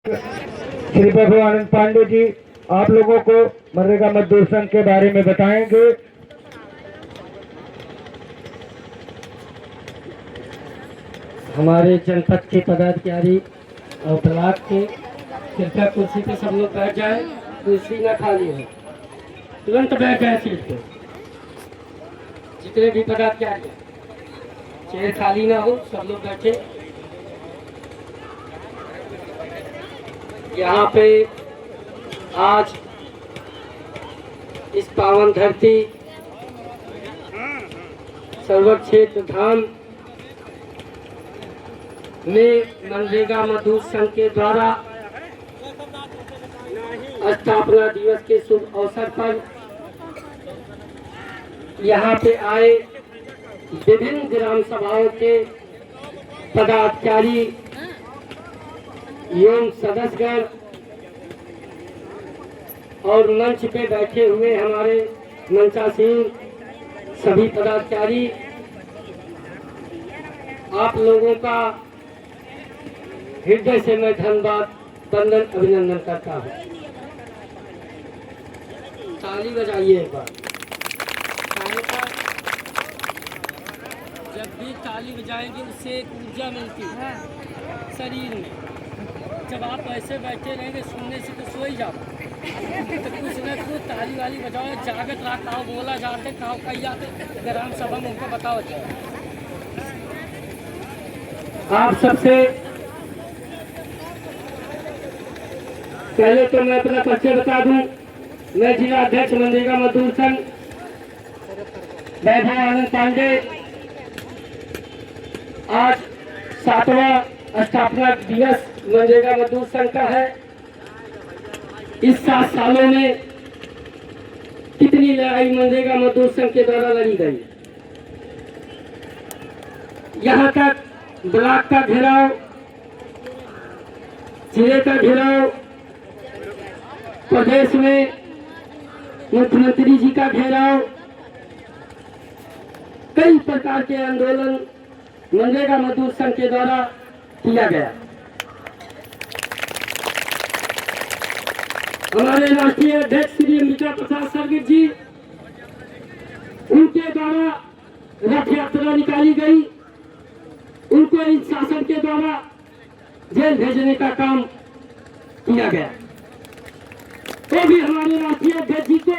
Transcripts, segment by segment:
श्री प्रभु आनंद पांडे जी आप लोगों को मनरेगा मजदूर संघ के बारे में बताएंगे। हमारे जनपद के पदाधिकारी और ब्लॉक के कृपया कुर्सी पे सब लोग बैठ जाए, कुर्सी ना खाली हो, तुरंत बैठ जाए सीट पे। जितने भी पदाधिकारी चेयर खाली ना हो, सब लोग बैठे। यहाँ पे आज इस पावन धरती सर्वर क्षेत्र धाम में मनरेगा मजदूर संघ के द्वारा स्थापना दिवस के शुभ अवसर पर यहाँ पे आए विभिन्न ग्राम सभाओं के पदाधिकारी एवं सदस्यगण और मंच पे बैठे हुए हमारे मंचासीन सभी पदाधिकारी, आप लोगों का हृदय से मैं धन्यवाद वंदन अभिनंदन करता हूँ। ताली बजाइए एक बार। जब भी ताली बजाएंगे उससे एक ऊर्जा मिलती है शरीर में। जब आप ऐसे बैठे रहेंगे सुनने से तो सो ही जाओ, तो कुछ न कुछ ताली वाली बजाओ, जागत रहा कहो बोला जाते कहो कही जाते ग्राम सभा में उनको बताओ जाए। आप सबसे पहले तो मैं अपना परिचय बता दूं। मैं जिला अध्यक्ष मनरेगा मजदूर संघ वैभव आनंद पांडे। आज 7वां स्थापना दिवस मनरेगा मजदूर संघ का है। इस 7 सालों में कितनी लड़ाई मनरेगा मजदूर संघ के द्वारा लड़ी गई। यहाँ तक ब्लॉक का घेराव, जिले का घेराव, प्रदेश में मुख्यमंत्री जी का घेराव, कई प्रकार के आंदोलन मनरेगा मजदूर संघ के द्वारा किया गया। हमारे राष्ट्रीय अध्यक्ष श्री अम्बिका प्रसाद सर्गित जी, उनके द्वारा रथ यात्रा निकाली गई, उनको इन शासन के द्वारा जेल भेजने का काम किया गया। तो भी हमारे राष्ट्रीय अध्यक्ष जी को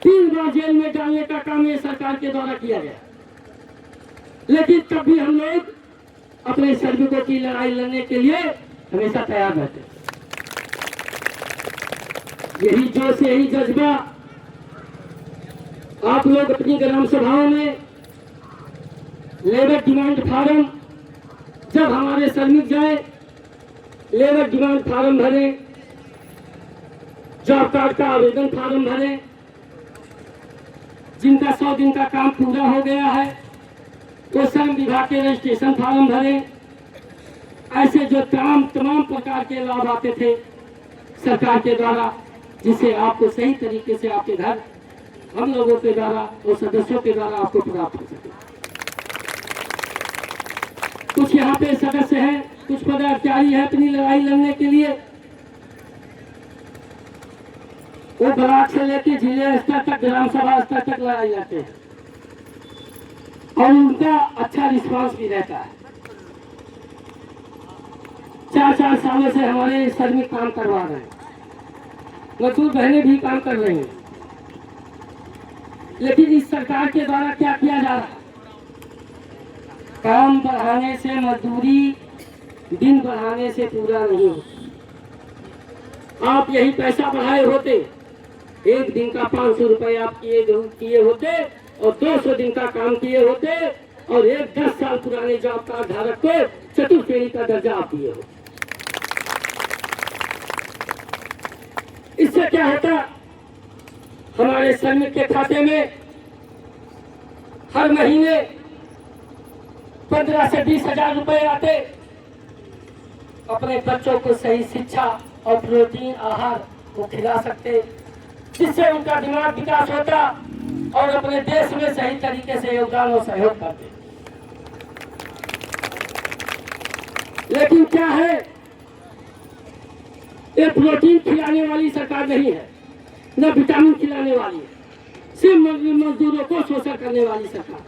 3 बार जेल में डालने का काम ये सरकार के द्वारा किया गया, लेकिन तब भी हम लोग अपने श्रमिकों की लड़ाई लड़ने के लिए हमेशा तैयार रहते। यही जोश, यही जज्बा आप लोग अपनी ग्राम सभाओं में लेबर डिमांड फार्म, जब हमारे श्रमिक जाए लेबर डिमांड फार्म भरें, जॉब कार्ड का आवेदन फार्म भरें। जिनका 100 दिन का काम पूरा हो गया है वो श्रम विभाग के रजिस्ट्रेशन फार्म भरें। ऐसे जो तमाम प्रकार के लाभ आते थे सरकार के द्वारा, जिसे आपको सही तरीके से आपके घर हम लोगों के द्वारा और सदस्यों के द्वारा आपको प्राप्त हो सके। कुछ यहाँ पे सदस्य हैं, कुछ पदाधिकारी हैं अपनी लड़ाई लड़ने के लिए, वो ब्लॉक से लेकर जिले स्तर तक, ग्राम सभा स्तर तक लड़ाई लड़ते हैं और उनका अच्छा रिस्पांस भी रहता है। 4 सालों से हमारे श्रमिक काम करवा रहे हैं, मजदूर बहनें भी काम कर रही हैं, लेकिन इस सरकार के द्वारा क्या किया जा रहा है? काम बढ़ाने से मजदूरी, दिन बढ़ाने से पूरा नहीं होता। आप यही पैसा बढ़ाए होते, एक दिन का 500 रुपए आप किए होते और 200 दिन का काम किए होते और एक 10 साल पुराने जॉब कार्ड धारक को चतुर्श्रेणी का दर्जा आप दिए हो। इससे क्या होता? हमारे श्रमिक के खाते में हर महीने 15 से 20 हजार रुपए आते। अपने बच्चों को सही शिक्षा और प्रोटीन आहार को खिला सकते, जिससे उनका दिमाग विकास होता और अपने देश में सही तरीके से योगदान और सहयोग करते। लेकिन क्या है, ये प्रोटीन खिलाने वाली सरकार नहीं है, न विटामिन खिलाने वाली है, सिर्फ मजदूरों को शोषण करने वाली सरकार।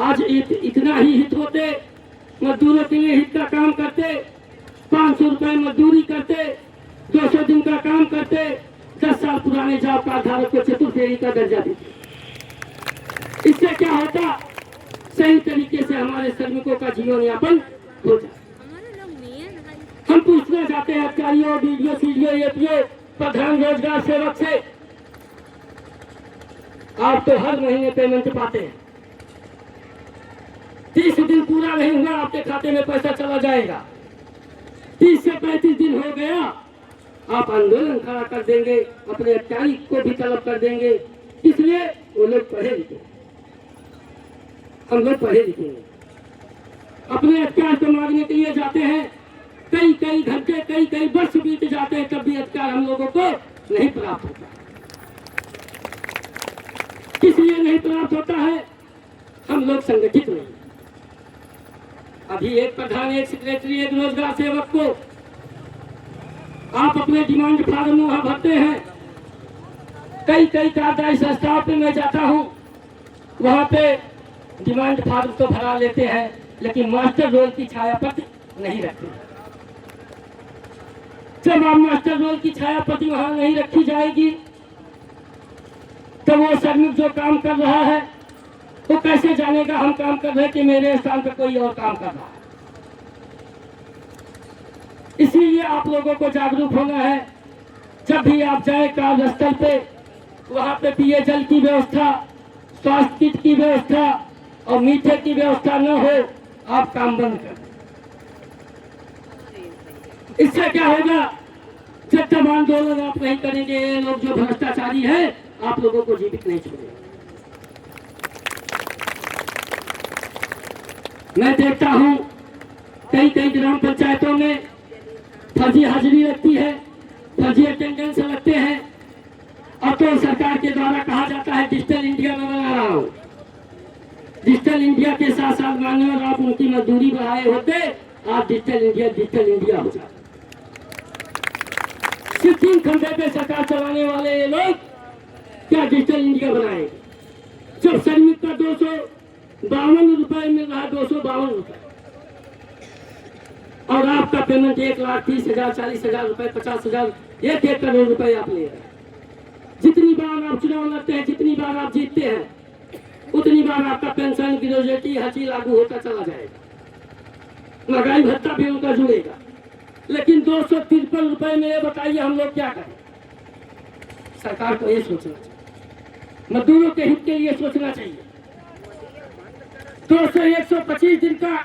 आज इतना ही हित होते, मजदूरों के लिए हित का काम करते, 500 रुपए मजदूरी करते, 200 दिन का काम करते, 10 साल पुराने जॉब कार्ड धारक को चतुर्फेरी का दर्जा देते। इससे क्या होता, सही तरीके से हमारे श्रमिकों का जीवन यापन हो जाए। हम पूछना चाहते हैं अधिकारियों, डीडीओ, सीडीओ, एपीओ, प्रधान रोजगार सेवक से, आप तो हर महीने पेमेंट पाते हैं, 30 दिन पूरा नहीं हुआ आपके खाते में पैसा चला जाएगा, 30 से 35 दिन हो गया आप आंदोलन खड़ा कर देंगे, अपने अधिकारी को भी तलब कर देंगे। इसलिए वो लोग पढ़े लिखे, हम लोग पढ़े लिखे हैं, अपने अधिकार को मांगने के लिए जाते हैं, कई घंटे कई वर्ष बीत जाते हैं, तब भी अधिकार हम लोगों को नहीं प्राप्त होता। किस लिए नहीं प्राप्त होता है? हम लोग संगठित नहीं। अभी एक प्रधान, एक सेक्रेटरी, एक रोजगार सेवक को आप अपने डिमांड फार्म वहां भरते हैं। कई कार्यदायी संस्थाओं पे मैं जाता हूं, वहां पे डिमांड फार्म तो भरा लेते हैं, लेकिन मास्टर रोल की छायापति नहीं रखते। जब आप मास्टर रोल की छायापति वहां नहीं रखी जाएगी, तो वो श्रमिक जो काम कर रहा है वो कैसे जानेगा हम काम कर रहे हैं कि मेरे स्थान पर कोई और काम कर रहा है। इसीलिए आप लोगों को जागरूक होना है। जब भी आप जाए कार्यस्थल पे, वहां पे पिए जल की व्यवस्था, स्वास्थ्य किट की व्यवस्था और मीठे की व्यवस्था न हो, आप काम बंद कर। इससे क्या होगा, जब तक आंदोलन आप नहीं करेंगे, ये लोग जो भ्रष्टाचारी है आप लोगों को जीवित नहीं छोड़ेंगे। मैं देखता हूं कई ग्राम पंचायतों में फर्जी हाजिरी लगती है, फर्जी अटेंडेंस लगते हैं, और तो सरकार के द्वारा कहा जाता है डिजिटल इंडिया में बना रहा हूं। डिजिटल इंडिया के साथ साथ मान्यवर आप उनकी मजदूरी बढ़ाए होते, आप डिजिटल इंडिया हो जाता। सिर्फ 3 खंडे पे सरकार चलाने वाले ये लोग क्या डिजिटल इंडिया बनाएंगे? जब श्रमिक का 252 रुपए मिल रहा है, 252 रुपए, और आपका पेमेंट 1,30,000, 40,000 रुपए, 50,000, 1 करोड़ रुपए आप ले रहे हैं। जितनी बार आप चुनाव लड़ते हैं, जितनी बार आप जीतते हैं, उतनी बार आपका पेंशन, ग्रेजुएटी, हर चीज लागू होता चला जाएगा, महंगाई भत्ता भी उनका जुड़ेगा। लेकिन 253 रुपए में ये बताइए हम लोग क्या करें? सरकार को ये सोचना चाहिए, मजदूरों के हित के लिए सोचना चाहिए। 125 दिन का